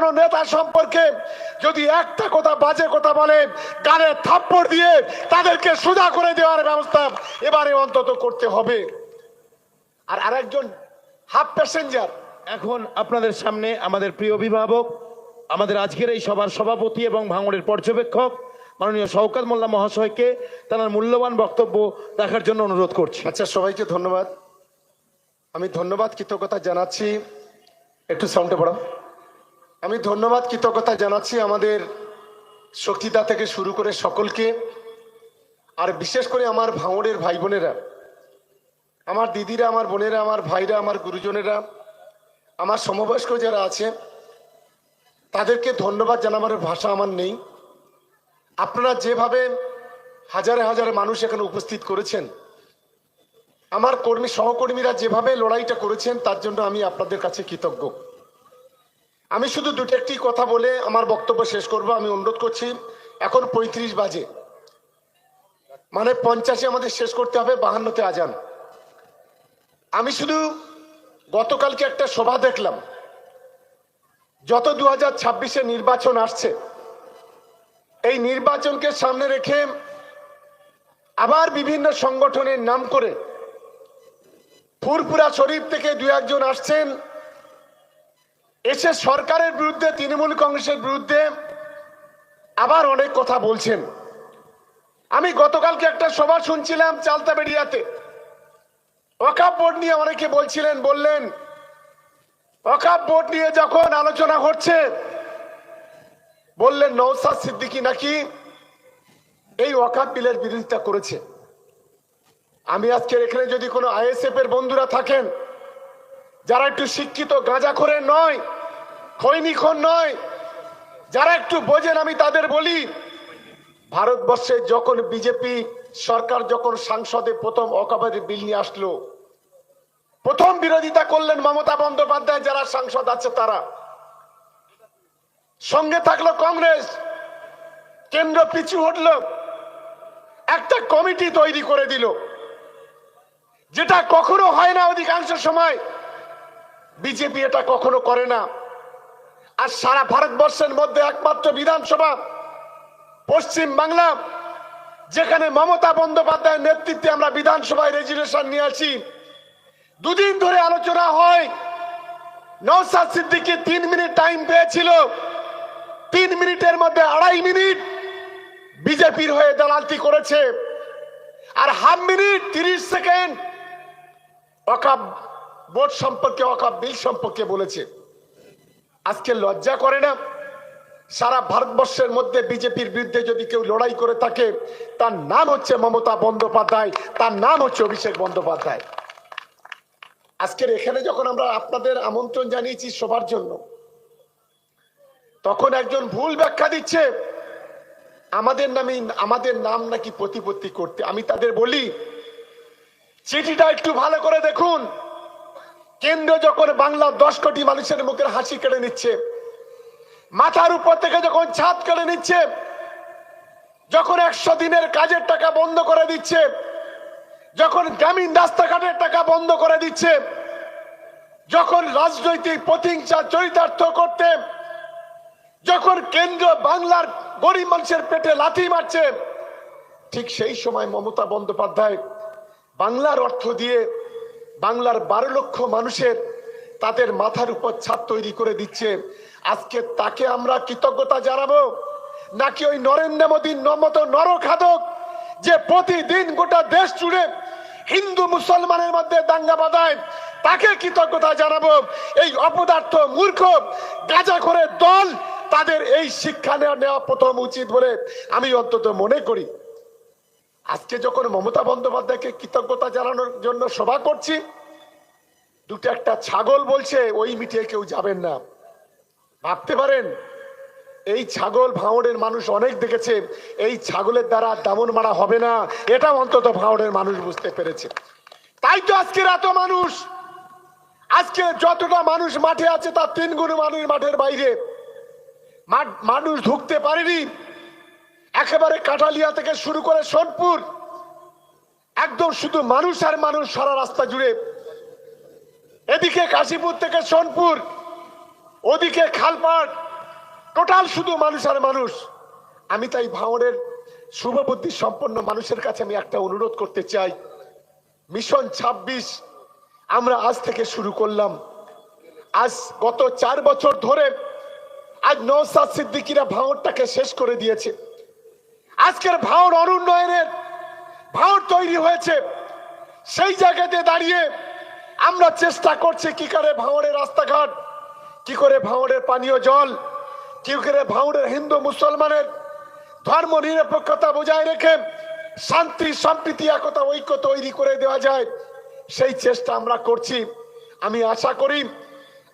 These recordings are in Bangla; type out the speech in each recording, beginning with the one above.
কোন নেতা সম্পর্কে যদি একটা কথা বাজে কথা বলে গালে থাপ্পড় দিয়ে তাদেরকে সোজা করে দেওয়ার ব্যবস্থা এবারে অন্তত করতে হবে। আর আরেকজন হাফ প্যাসেঞ্জার, এখন আপনাদের সামনে আমাদের প্রিয় অভিভাবক, আমাদের আজকের এই সভার সভাপতি এবং ভাঙড়ের পর্যবেক্ষক মাননীয় শওকত মোল্লা মহাশয়কে তার মূল্যবান বক্তব্য রাখার জন্য অনুরোধ করছি। আচ্ছা, সবাইকে ধন্যবাদ। আমি ধন্যবাদ কৃতজ্ঞতা জানাচ্ছি, একটু সাউন্ডে পড়ো। আমি ধন্যবাদ কৃতজ্ঞতা জানাচ্ছি আমাদের শক্তিদা থেকে শুরু করে সকলকে, আর বিশেষ করে আমার ভাঙড়ের ভাই বোনেরা, আমার দিদিরা, আমার বোনেরা, আমার ভাইরা, আমার গুরুজনেরা, আমার সমবয়স্ক যারা আছে তাদেরকে ধন্যবাদ জানাবার ভাষা আমার নেই। আপনারা যেভাবে হাজারে হাজারে মানুষ এখানে উপস্থিত করেছেন, আমার সহকর্মীরা যেভাবে লড়াইটা করেছেন তার জন্য আমি আপনাদের কাছে কৃতজ্ঞ। আমি শুধু দুটো একটি কথা বলে আমার বক্তব্য শেষ করব। আমি অনুরোধ করছি, এখন 35 বাজে, মানে 50-এ আমাদের শেষ করতে হবে, 52-তে আজান। আমি শুধু গতকালকে একটা সভা দেখলাম, যত 2026-এ নির্বাচন আসছে, এই নির্বাচনকে সামনে রেখে আবার বিভিন্ন সংগঠনের নাম করে ফুরপুরা শরীফ থেকে 2-1 জন আসছেন, এসে সরকারের বিরুদ্ধে, তৃণমূল কংগ্রেসের বিরুদ্ধে আবার অনেক কথা বলছেন। আমি গতকালকে একটা সভা শুনছিলাম চালতাবেড়িয়াতে, ওয়াকফ বোর্ড নিয়ে অনেকে বললেন ওয়াকফ বোর্ড নিয়ে যখন আলোচনা হচ্ছে, বললেন নওশাদ সিদ্দিকী নাকি এই ওয়াকফ বিলের বিরোধিতা করেছে। আমি আজকে এখানে যদি কোনো আইএসএফ এর বন্ধুরা থাকেন যারা একটু শিক্ষিত, গাঁজাখোরের নয়, খৈনিখোর নয়, যারা একটু বোঝেন, আমি তাদের বলি, ভারতবর্ষে যখন বিজেপি সরকার যখন সংসদে প্রথম ওয়াকফ বিল নিয়ে আসলো, প্রথম বিরোধিতা করলেন মমতা বন্দ্যোপাধ্যায়, যারা সাংসদ আছে তারা, সঙ্গে থাকলো কংগ্রেস, কেন্দ্র পিছু হটলো, একটা কমিটি তৈরি করে দিল, যেটা কখনো হয় না। অধিকাংশ সময় বিজেপি এটা কখনো করে না। আর সারা ভারতবর্ষের মধ্যে একমাত্র বিধানসভা পশ্চিম বাংলা, যেখানে মমতা বন্দ্যোপাধ্যায়ের নেতৃত্বে আমরা বিধানসভায় রেজুলেশন নিয়ে আসি, দুদিন ধরে আলোচনা হয়। নওশাদ সিদ্দিকী 3 মিনিট টাইম পেয়েছিল, 3 মিনিটের মধ্যে 2.5 মিনিট বিজেপির হয়ে দালালি করেছে, আর হাফ মিনিট 30 সেকেন্ড ওয়াকফ বোর্ড সম্পর্কে, ওয়াকফ বিল সম্পর্কে বলেছে। আজকে লজ্জা করে না? সারা ভারতবর্ষের মধ্যে বিজেপির বিরুদ্ধে যদি কেউ লড়াই করে থাকে, তার নাম হচ্ছে মমতা বন্দ্যোপাধ্যায়, তার নাম হচ্ছে অভিষেক বন্দ্যোপাধ্যায়। আজকের এখানে যখন আমরা আপনাদের আমন্ত্রণ জানিয়েছি সবার জন্য, তখন একজন ভুল ব্যাখ্যা দিচ্ছে আমাদের নাম নাকি প্রতিপত্তি করতে। আমি তাদের বলি, চিঠিটা একটু ভালো করে দেখুন। কেন্দ্র যখন বাংলা 10 কোটি মানুষের মুখের হাসি কেড়ে নিচ্ছে, মাথার উপর থেকে যখন ছাদ কেড়ে নিচ্ছে, যখন 100 দিনের কাজের টাকা বন্ধ করে দিচ্ছে, যখন গ্রামীণ রাস্তাঘাটের টাকা বন্ধ করে দিচ্ছে, যখন রাজনৈতিক প্রতিহিংসা চরিতার্থ করতে, যখন কেন্দ্র বাংলার গরিব মানুষের পেটে লাথি মারছে, ঠিক সেই সময় মমতা বন্দ্যোপাধ্যায় বাংলার অর্থ দিয়ে বাংলার 12 লক্ষ মানুষের তাদের মাথার উপর ছাদ তৈরি করে দিচ্ছে। আজকে তাকে আমরা কৃতজ্ঞতা জানাবো, নাকি ওই নরেন্দ্র মোদীর মতো নরখাদক যে প্রতিদিন গোটা দেশ জুড়ে হিন্দু মুসলমানের মধ্যে দাঙ্গা বাঁধায়, তাকে কৃতজ্ঞতা জানাবো? এই অপদার্থ মূর্খ গাঁজাখোরের দল, তাদের এই শিক্ষা নেওয়া প্রথম উচিত বলে আমি অন্তত মনে করি। আজকে যখন মমতা বন্দ্যোপাধ্যায়কে কৃতজ্ঞতা জানানোর জন্য সভা করছি, দুটো একটা ছাগল বলছে ওই মিটিয়ে কেউ যাবেন না। ভাবতে পারেন, এই ছাগল ভাঙড়ের মানুষ অনেক দেখেছে, এই ছাগলের দ্বারা দামন মারা হবে না, এটা অন্তত ভাঙড়ের মানুষ বুঝতে পেরেছে। তাই তো আজকের এত মানুষ, আজকে যতটা মানুষ মাঠে আছে তার 3 গুণ মানুষ মাঠের বাইরে। মানুষ ঢুকতে পারেনি। একেবারে কাঠালিয়া থেকে শুরু করে সোনপুর, একদম শুধু মানুষ আর মানুষ সারা রাস্তা জুড়ে। এদিকে কাশীপুর থেকে সোনপুর, ওদিকে খালপাট, টোটাল শুধু মানুষ আর মানুষ। আমি তাই ভাঙড়ের শুভবুদ্ধি সম্পন্ন মানুষের কাছে আমি একটা অনুরোধ করতে চাই, মিশন 26 আমরা আজ থেকে শুরু করলাম। আজ গত 4 বছর ধরে আজ নওশাদ সিদ্দিকীরা ভাঙড়টাকে শেষ করে দিয়েছে। আজকের ভাঙড় অনুন্নয়নের ভাঙড় তৈরি হয়েছে। সেই জায়গাতে দাঁড়িয়ে আমরা চেষ্টা করছি কি করে ভাঙড়ের রাস্তাঘাট, কি করে ভাঙড়ের পানীয় জল, কি করে ভাঙড়ের হিন্দু মুসলমানের ধর্ম নিরপেক্ষতা বজায় রেখে শান্তি সম্প্রীতি একতা ঐক্য তৈরি করে দেওয়া যায়, সেই চেষ্টা আমরা করছি। আমি আশা করি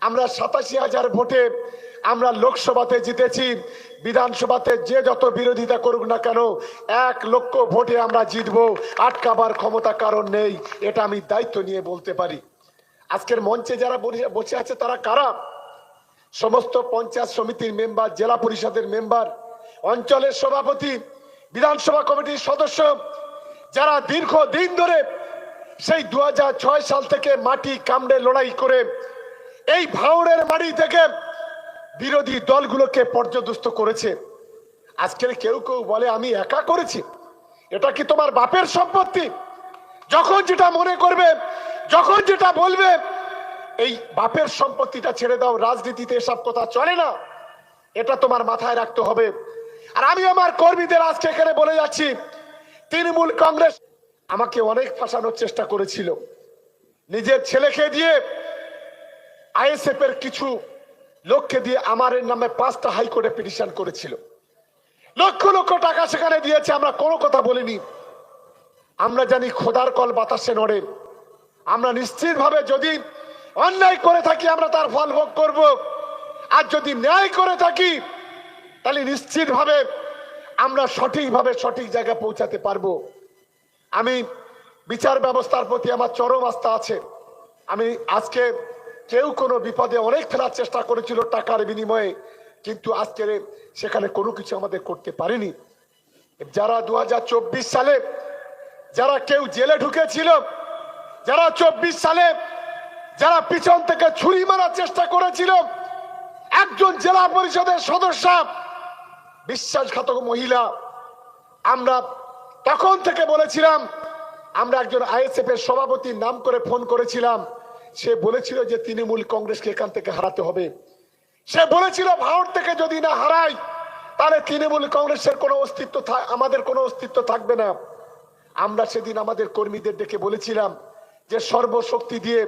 আমরা 87,000 ভোটে আমরা লোকসভাতে জিতেছি, বিধানসভাতে যে যত বিরোধিতা করুক না কেন 1 লক্ষ ভোটে আমরা জিতবো, আটকাবার ক্ষমতা কারণ নেই, এটা আমি দায়িত্ব নিয়ে বলতে পারি। আজকের মঞ্চে যারা বসে আছে তারা কারা? সমস্ত পঞ্চায়েত সমিতির মেম্বার, জেলা পরিষদের মেম্বার, অঞ্চলের সভাপতি, বিধানসভা কমিটির সদস্য, যারা দীর্ঘদিন ধরে সেই 2006 সাল থেকে মাটি কামড়ে লড়াই করে এই ভাঙড়ের মাটি থেকে বিরোধী দলগুলোকে পর্যদস্ত করেছে। আজকের কেউ কেউ বলে আমি একা করেছি। এটা কি তোমার বাপের সম্পত্তি? যখন যেটা মনে করবে, যখন যেটা বলবে, এই বাপের সম্পত্তিটা ছেড়ে দাও। রাজনীতিতে এসব কথা চলে না, এটা তোমার মাথায় রাখতে হবে। আর আমি আমার কর্মীদের আজকে এখানে বলে যাচ্ছি, তৃণমূল কংগ্রেস আমাকে অনেক ফাঁসানোর চেষ্টা করেছিল। নিজের ছেলেকে দিয়ে, আইএসএফ এর কিছু লোককে দিয়ে আমার নামে 5টা হাইকোর্টে পিটিশন করেছিল। লক্ষ লক্ষ টাকা সেখানে দিয়েছে, আমরা কোনো কথা বলিনি। আমরা জানি খোদার কল বাতাসে নড়ে। আমরা নিশ্চিতভাবে যদি অন্যায় করে থাকি আমরা তার ফল ভোগ করব, আর যদি ন্যায় করে থাকি তাহলে নিশ্চিতভাবে আমরা সঠিকভাবে সঠিক জায়গায় পৌঁছাতে পারবো। আমি বিচার ব্যবস্থার প্রতি আমার চরম আস্থা আছে। আমি আজকে কেউ কোনো বিপদে অনেক ফেলার চেষ্টা করেছিল টাকার বিনিময়ে, কিন্তু আজকে সেখানে কোনো কিছু আমাদের করতে পারেনি। যারা 2024 সালে যারা কেউ জেলে ঢুকেছিল, যারা 24 সালে যারা পিছন থেকে ছুরি মারার চেষ্টা করেছিল, একজন জেলা পরিষদের সদস্য বিশ্বাসঘাতক মহিলা, আমরা তখন থেকে বলেছিলাম, আমরা একজন আইএসএফ এর সভাপতির নাম করে ফোন করেছিলাম। সে বলেছিল যে তৃণমূল কংগ্রেসকে এখান থেকে হারাতে হবে। সে বলেছিল ভারত থেকে যদি না হারাই তাহলে তৃণমূল কংগ্রেসের কোনো অস্তিত্ব, আমাদের কোনো অস্তিত্ব থাকবে না। আমরা সেদিন আমাদের কর্মীদের ডেকে বলেছিলাম যে সর্বশক্তি দিয়ে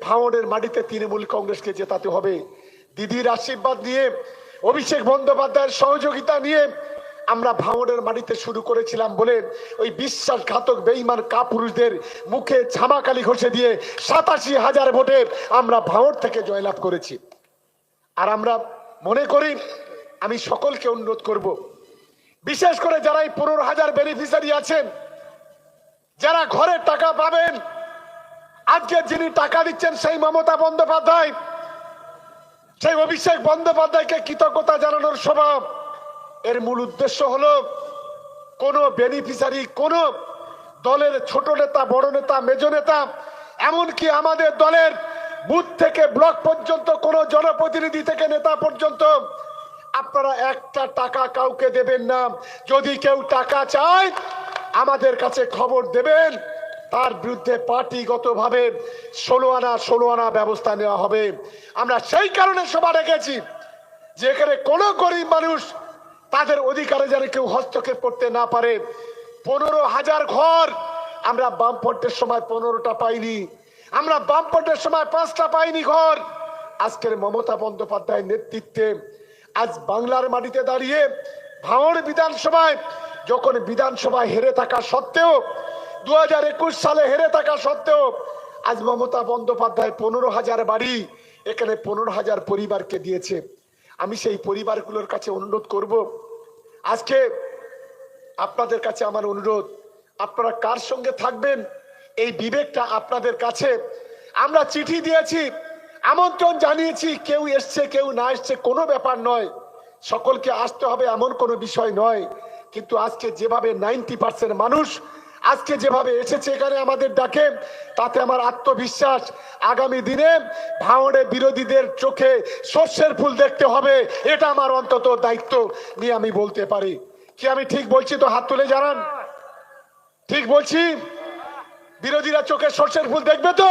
ভাঙড়ের মাটিতে তৃণমূল কংগ্রেসকে জেতাতে হবে। দিদির আশীর্বাদ নিয়ে, অভিষেক বন্দ্যোপাধ্যায়ের সহযোগিতা নিয়ে আমরা ভাঙড়ের মাটিতে শুরু করেছিলাম বলে ওই বিশ্বাসঘাতক বেঈমান কাপুরুষদের মুখে ছামাকালি ঘষে দিয়ে 87,000 ভোটে আমরা ভাঙড় থেকে জয়লাভ করেছি। আর আমরা মনে করি, আমি সকলকে অনুরোধ করব, বিশেষ করে যারা এই 15,000 বেনিফিশিয়ারি আছেন, যারা ঘরের টাকা পাবেন, আজকে যিনি টাকা দিচ্ছেন সেই মমতা বন্দ্যোপাধ্যায়, সেই অভিষেক বন্দ্যোপাধ্যায়কে কৃতজ্ঞতা জানানোর স্বভাব। এর মূল উদ্দেশ্য হলো কোন বেনিফিশিয়ারি, কোন দলের ছোট নেতা, বড় নেতা, মেজ নেতা, এমনকি আমাদের দলের বুথ থেকে ব্লক পর্যন্ত কোন জনপ্রতিনিধি থেকে নেতা পর্যন্ত আপনারা একটা টাকা কাউকে দেবেন না। যদি কেউ টাকা চায় আমাদের কাছে খবর দেবেন, তার বিরুদ্ধে পার্টিগতভাবে 16 আনা ব্যবস্থা নেওয়া হবে। আমরা সেই কারণে সভা রেখেছি যে এখানে কোনো গরিব মানুষ তাদের অধিকারে যেন কেউ হস্তক্ষেপ করতে না পারে। 15,000 ঘর আমরা বামফ্রন্টের সময় 15টা পাইনি, আমরা বামফ্রন্টের সময় 5টা পাইনি ঘর। আজকের মমতা বন্দ্যোপাধ্যায়ের নেতৃত্বে আজ বাংলার মাটিতে দাঁড়িয়ে ভাঙড় বিধানসভায়, যখন বিধানসভায় হেরে থাকা সত্ত্বেও, 2021 সালে হেরে থাকা সত্ত্বেও আজ মমতা বন্দ্যোপাধ্যায় 15,000 বাড়ি এখানে 15,000 পরিবারকে দিয়েছে। আমি সেই পরিবারগুলোর কাছে অনুরোধ করব, আজকে আপনাদের কাছে আমার অনুরোধ, আপনারা কার সঙ্গে থাকবেন এই বিবেকটা আপনাদের কাছে। আমরা চিঠি দিয়েছি, আমন্ত্রণ জানিয়েছি, কেউ এসছে কেউ না এসছে কোনো ব্যাপার নয়, সকলকে আসতে হবে এমন কোনো বিষয় নয়। কিন্তু আজকে যেভাবে 90% মানুষ আজকে যেভাবে এসেছে এখানে আমাদের ডাকে, তাতে আমার আত্মবিশ্বাস আগামী দিনে ভাঙড়ে বিরোধীদের চোখে সর্ষের ফুল দেখতে হবে, এটা আমার অন্তত দায়িত্ব নিয়ে আমি বলতে পারি। কি আমি ঠিক বলছি তো? হাত তুলে জানান ঠিক বলছি। বিরোধীরা চোখে সর্ষের ফুল দেখবে তো,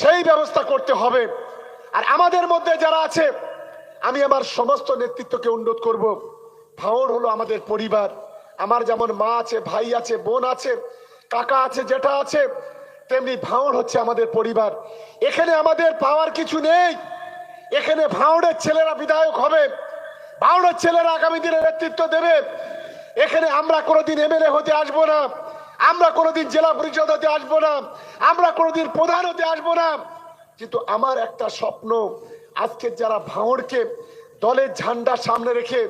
সেই ব্যবস্থা করতে হবে। আর আমাদের মধ্যে যারা আছে, আমি আমার সমস্ত নেতৃত্বকে অনুরোধ করব, ভাঙড় হলো আমাদের পরিবার। আমার যেমন মা আছে, ভাই আছে, বোন আছে, কাকা আছে, জেঠা আছে, তেমনি ভাঙড় হচ্ছে আমাদের পরিবার। এখানে আমাদের পাওয়ার কিছু নেই। এখানে ভাঙড়ের ছেলেরা বিধায়ক হবে, ভাঙড়ের ছেলেরা আগামী দিনে নেতৃত্ব দেবে। এখানে আমরা কোনোদিন এমএলএ হতে আসবো না, আমরা কোনোদিন জেলা পরিষদ হতে আসবো না, আমরা কোনোদিন প্রধান হতে আসবো না। কিন্তু আমার একটা স্বপ্ন, আজকে যারা ভাঙড়কে দলের ঝান্ডা সামনে রেখে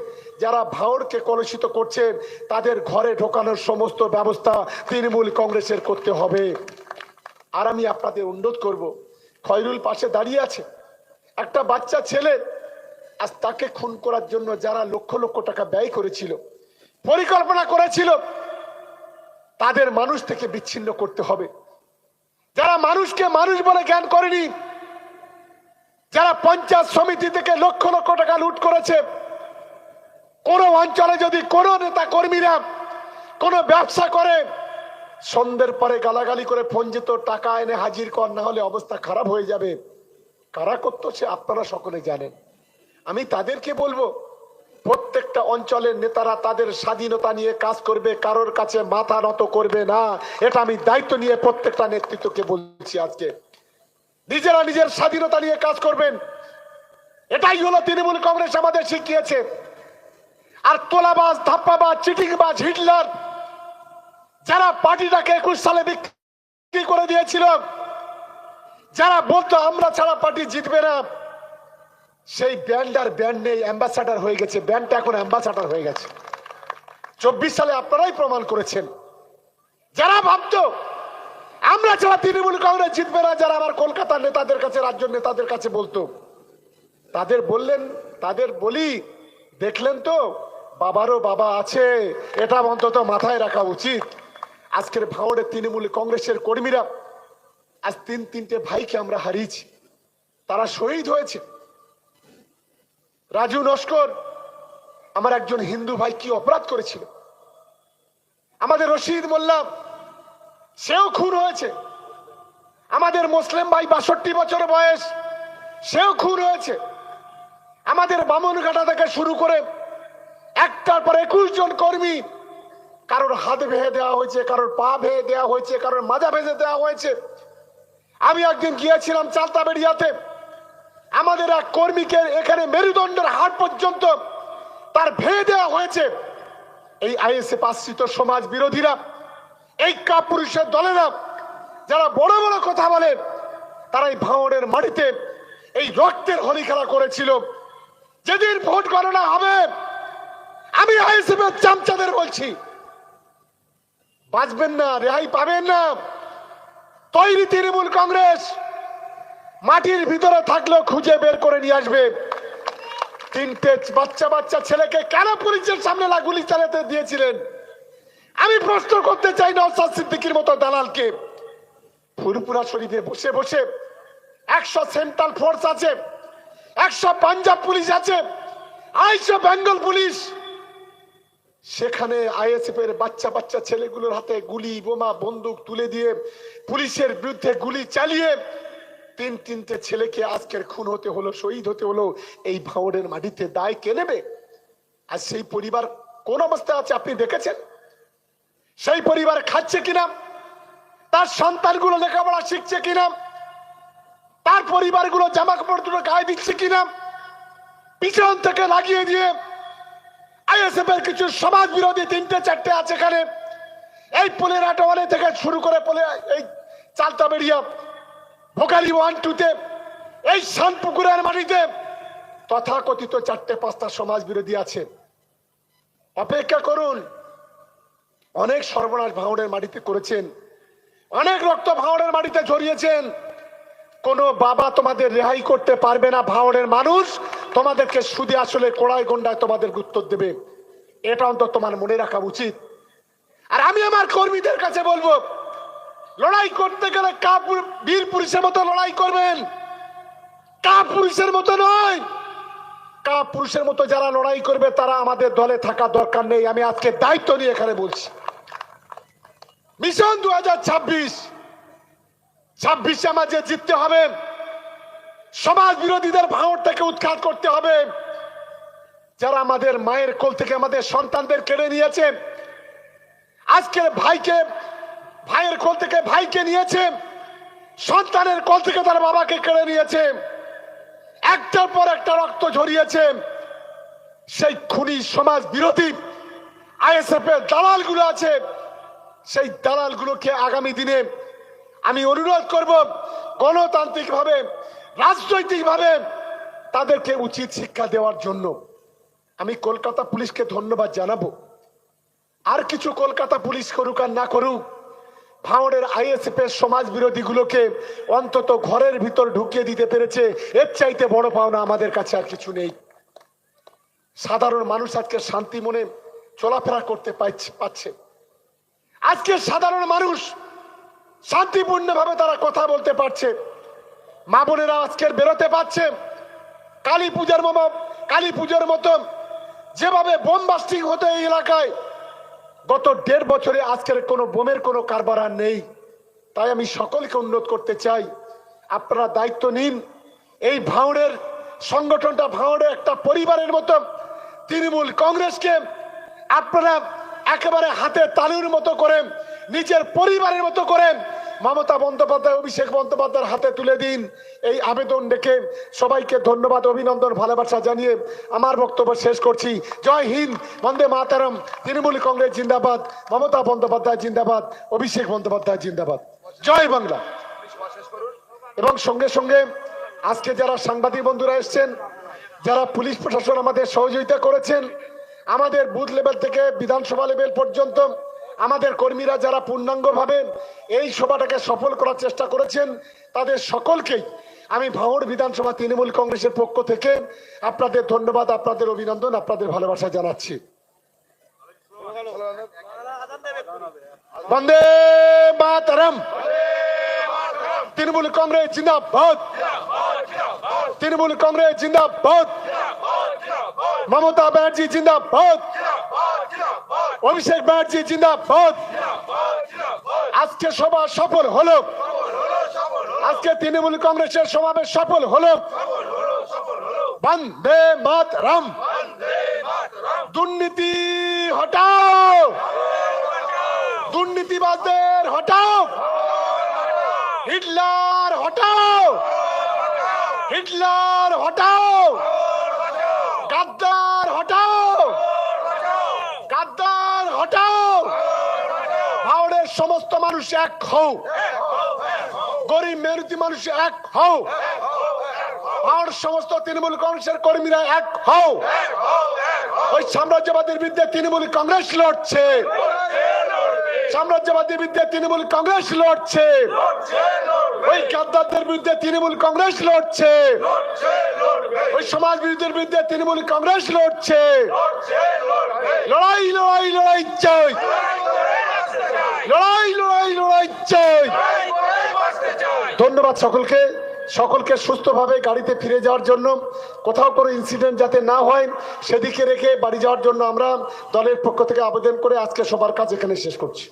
যারা ভাঙড়কে কলুষিত করছেন, তাদের ঘরে ঢোকানোর সমস্ত ব্যবস্থা তৃণমূল কংগ্রেসের করতে হবে। আর আমি আপনাদের অনুরোধ করব, খয়রুল পাশে দাঁড়িয়ে আছে, একটা বাচ্চা ছেলে, আজ তাকে খুন করার জন্য যারা লক্ষ লক্ষ টাকা ব্যয় করেছিল, পরিকল্পনা করেছিল, তাদের মানুষ থেকে বিচ্ছিন্ন করতে হবে। যারা মানুষকে মানুষ বলে জ্ঞান করেনি, যারা পঞ্চায়েত সমিতি থেকে লক্ষ লক্ষ টাকা লুট করেছে, কোন অঞ্চলে যদি কোন নেতা কর্মীরা কোন ব্যবসা করে, সন্ধ্যের পরে গালাগালি করে ফোন যেত, টাকা এনে হাজির কর, না হলে অবস্থা খারাপ হয়ে যাবে। কারা করতো সে আপনারা সকলে জানেন। আমি তাদেরকে বলবো, প্রত্যেকটা অঞ্চলের নেতারা তাদের স্বাধীনতা নিয়ে কাজ করবে, কারোর কাছে মাথা নত করবে না। এটা আমি দায়িত্ব নিয়ে প্রত্যেকটা নেতৃত্বকে বলছি। আজকে নিজেরা নিজের স্বাধীনতা নিয়ে কাজ করবেন, এটাই হলো তৃণমূল কংগ্রেস আমাদের শিখিয়েছে। আর তোলাবাজ, ধাপ্পাবাজ, চিটিংবাজ, হিটলার যারা পার্টিটাকে 21 সালে বিক্রি করে দিয়েছিল, যারা বলতো আমরা ছাড়া পার্টি জিতবে না, সেই ব্যান্ড আর ব্যান্ড নেই, অ্যাম্বাসাডার হয়ে গেছে। ব্যান্ডটা এখন অ্যাম্বাসাডার হয়ে গেছে। 24 সালে আপনারাই প্রমাণ করেছেন। যারা ভাবতো আমরা ছাড়া তৃণমূল কংগ্রেস জিতবে না, যারা আমার কলকাতার নেতাদের কাছে, রাজ্য নেতাদের কাছে বলতো, তাদের বলি, দেখলেন তো বাবারও বাবা আছে, এটা অন্তত মাথায় রাখা উচিত। আজকের ভাঙড়ের তৃণমূল কংগ্রেসের কর্মীরা আজ তিনটে ভাইকে আমরা হারিয়েছি, তারা শহীদ হয়েছে। রাজু নস্কর আমার একজন হিন্দু ভাই কি অপরাধ করেছিল, আমাদের রশিদ মোল্লা সেও খুন হয়েছে, আমাদের মুসলিম ভাই 62 বছর বয়স সেও খুন হয়েছে, আমাদের বামনঘাটা থেকে শুরু করে একটার পর 21 জন কর্মী, কারোর হাত ভেঙে দেওয়া হয়েছে, কারোর পা ভেঙে দেওয়া হয়েছে, কারোর মাজা ভেঙে দেওয়া হয়েছে। আমি একদিন গিয়েছিলাম চালতাবেড়িয়াতে, আমাদের এক কর্মীকে এখানে মেরুদণ্ডের হাড় পর্যন্ত তার ভেঙে দেওয়া হয়েছে। এই আইএসএফ আশ্রিত সমাজ বিরোধীরা, এই কাপুরুষের দলেরা যারা বড় বড় কথা বলে, তারা এই ভাঙড়ের মাটিতে এই রক্তের হোলি খেলা করেছিল। যেদিন ভোট গণনা হবে, আমি আইএসএফ এর চামচাদের বলছি, বাঁচবেন না, রেহাই পাবেন না। তৈরি তৃণমূল কংগ্রেস, মাটির ভিতরে থাকলেও খুঁজে বের করে নিয়ে আসবে। 3টে বাচ্চা ছেলেকে কেন পুলিশের সামনে গুলি চালাতে দিয়েছিলেন? আমি প্রশ্ন করতে চাই নওশাদ সিদ্দিকীর মতো দালালকে। ফুরপুরা শরীফে বসে বসে 100 সেন্ট্রাল ফোর্স আছে, 100 পাঞ্জাব পুলিশ আছে, 250 বেঙ্গল পুলিশ, সেখানে আইএসএফ এর বাচ্চা ছেলেগুলোর হাতে গুলি, বোমা, বন্দুক তুলে দিয়ে পুলিশের বিরুদ্ধে গুলি চালিয়ে তিনটে ছেলেকে আজকের খুন হতে হলো, শহীদ হতে হলো এই ভাঙড়ের মাটিতে। দায় কে নেবে? আর সেই পরিবার কোন অবস্থায় আছে আপনি দেখেছেন? সেই পরিবার খাচ্ছে কিনা, তার সন্তানগুলো লেখাপড়া শিখছে কিনা, তার পরিবারগুলো জামা কাপড় দুটো গায়ে দিচ্ছে কিনা, পিছন থেকে লাগিয়ে দিয়ে আইএসএফ এর কিছু সমাজ বিরোধী 3-4টে আছে এখানে। এই পোলের আটোয়ালে থেকে শুরু করে এই চালতাবেড়িয়া, ভোগালী 1-2-তে, এই শানপুকুরের মাটিতে তথাকথিত 4-5টা সমাজ বিরোধী আছে। অপেক্ষা করুন, অনেক সর্বনাশ ভাঙড়ের মাটিতে করেছেন, অনেক রক্ত ভাঙড়ের মাটিতে ঝরিয়েছেন। কোন বাবা তোমাদের রেহাই করতে পারবে না। ভাঙড়ের মানুষ তোমাদেরকে সুদে আসলে কোড়ায় গন্ডায় তোমাদের উত্তর দেবে, এটা অন্তত তোমার মনে রাখা উচিত। আর আমি আমার কর্মীদের কাছে বলবো, লড়াই করতে গেলে বীর পুরুষের মতো লড়াই করবেন, পুরুষের মতো নয়। পুরুষের মতো যারা লড়াই করবে তারা আমাদের দলে থাকা দরকার নেই। আমি আজকে দায়িত্ব নিয়ে এখানে বলছি, মিশন 2026 আমাদের জিততে হবে। সমাজ বিরোধীদের ভাঙড় থেকে উৎখাত করতে হবে। যারা আমাদের মায়ের কোল থেকে আমাদের সন্তানদের কেড়ে নিয়েছে, আজকের ভাইয়ের কোল থেকে ভাইকে নিয়েছে, সন্তানের কোল থেকে তার বাবাকে কেড়ে নিয়েছে, একটার পর একটা রক্ত ঝরিয়েছে। সেই খুনি সমাজ বিরোধী আইএসএফ এর দালালগুলো আছে, সেই দালালগুলোকে আগামী দিনে আমি অনুরোধ করব, গণতান্ত্রিকভাবে রাজনৈতিকভাবে তাদেরকে উচিত শিক্ষা দেওয়ার জন্য। আমি কলকাতা পুলিশকে ধন্যবাদ জানাবো। আর কিছু কলকাতা পুলিশ করুক আর না করুক, ভাঙড়ের আইএসএফ এর সমাজ বিরোধীগুলোকে অন্তত ঘরের ভিতর ঢুকিয়ে দিতে পেরেছে, এর চাইতে বড় পাওনা আমাদের কাছে আর কিছু নেই। সাধারণ মানুষ আজকে শান্তি মনে চলাফেরা করতে পারছে। আজকে সাধারণ মানুষ শান্তিপূর্ণভাবে তারা কথা বলতে পারছে। মা বোনেরা আজকের বেরোতে পারছে। কালী পূজার মতো যেভাবে বোম বাস্টিং হতো এই এলাকায়, গত 1.5 বছরে আজকের কোনো বোমের কোনো কারবার আর নেই। তাই আমি সকলকে অনুরোধ করতে চাই, আপনারা দায়িত্ব নিন। এই ভাঙড়ের সংগঠনটা ভাঙড়ের একটা পরিবারের মতো। তৃণমূল কংগ্রেসকে আপনারা একেবারে হাতে তালুর মতো করে, নিজের পরিবারের মতো করে মমতা বন্দ্যোপাধ্যায়, অভিষেক বন্দ্যোপাধ্যায়ের হাতে তুলে দিন। এই আবেদন রেখে সবাইকে ধন্যবাদ, অভিনন্দন, ভালোবাসা জানিয়ে আমার বক্তব্য শেষ করছি। জয় হিন্দ, বন্দে মাতরম, তৃণমূল কংগ্রেস জিন্দাবাদ, মমতা বন্দ্যোপাধ্যায় জিন্দাবাদ, অভিষেক বন্দ্যোপাধ্যায় জিন্দাবাদ, জয় বাংলা। এবং সঙ্গে সঙ্গে আজকে যারা সাংবাদিক বন্ধুরা এসছেন, যারা পুলিশ প্রশাসন আমাদের সহযোগিতা করেছেন, আমাদের বুথ লেভেল থেকে বিধানসভা লেভেল পর্যন্ত আমাদের কর্মীরা যারা পূর্ণাঙ্গভাবে এই সভাটাকে সফল করার চেষ্টা করেছেন, তাদের সকলকেই আমি ভাঙড় বিধানসভা তৃণমূল কংগ্রেসের পক্ষ থেকে আপনাদের ধন্যবাদ, আপনাদের অভিনন্দন, আপনাদের ভালোবাসা জানাচ্ছি। বন্দে মাতরম, তৃণমূল কংগ্রেস জিন্দাবাদ, তৃণমূল কংগ্রেস জিন্দাবাদ, মমতা ব্যানার্জি জিন্দাবাদ, অভিষেক ব্যানার্জি জিন্দাবাদ। আজকে সভা সফল হলো, আজকে তৃণমূল কংগ্রেসের সমাবেশ সফল হলো। বন্দে মাতরম, দুর্নীতি হটাও, দুর্নীতিবাজদের হটাও, হিটলার হটাও, হিটলার হটাও, গাদ্দার হটাও, গাদ্দার হটাও। ভাঙড়ের সমস্ত মানুষ এক হও, গরিব মেহনতি মানুষ এক হও, ভাঙড় সমস্ত তৃণমূল কংগ্রেসের কর্মীরা এক হও। ওই সাম্রাজ্যবাদের বিরুদ্ধে তৃণমূল কংগ্রেস লড়ছে, সাম্রাজ্যবাদের বিরুদ্ধে তৃণমূল কংগ্রেস লড়ছে, ওই গাদ্দারদের বিরুদ্ধে তৃণমূল কংগ্রেস লড়ছে, ওই সমাজ বিরোধীদের বিরুদ্ধে তৃণমূল কংগ্রেস লড়ছে। লড়াই লড়াই লড়াই চাই, লড়াই লড়াই লড়াই চাই। ধন্যবাদ সকলকে, সকলকে সুস্থভাবে গাড়িতে ফিরে যাওয়ার জন্য, কোথাও কোনো ইনসিডেন্ট যাতে না হয় সেদিকে রেখে বাড়ি যাওয়ার জন্য আমরা দলের পক্ষ থেকে আবেদন করে আজকে সবার কাজ এখানে শেষ করছি।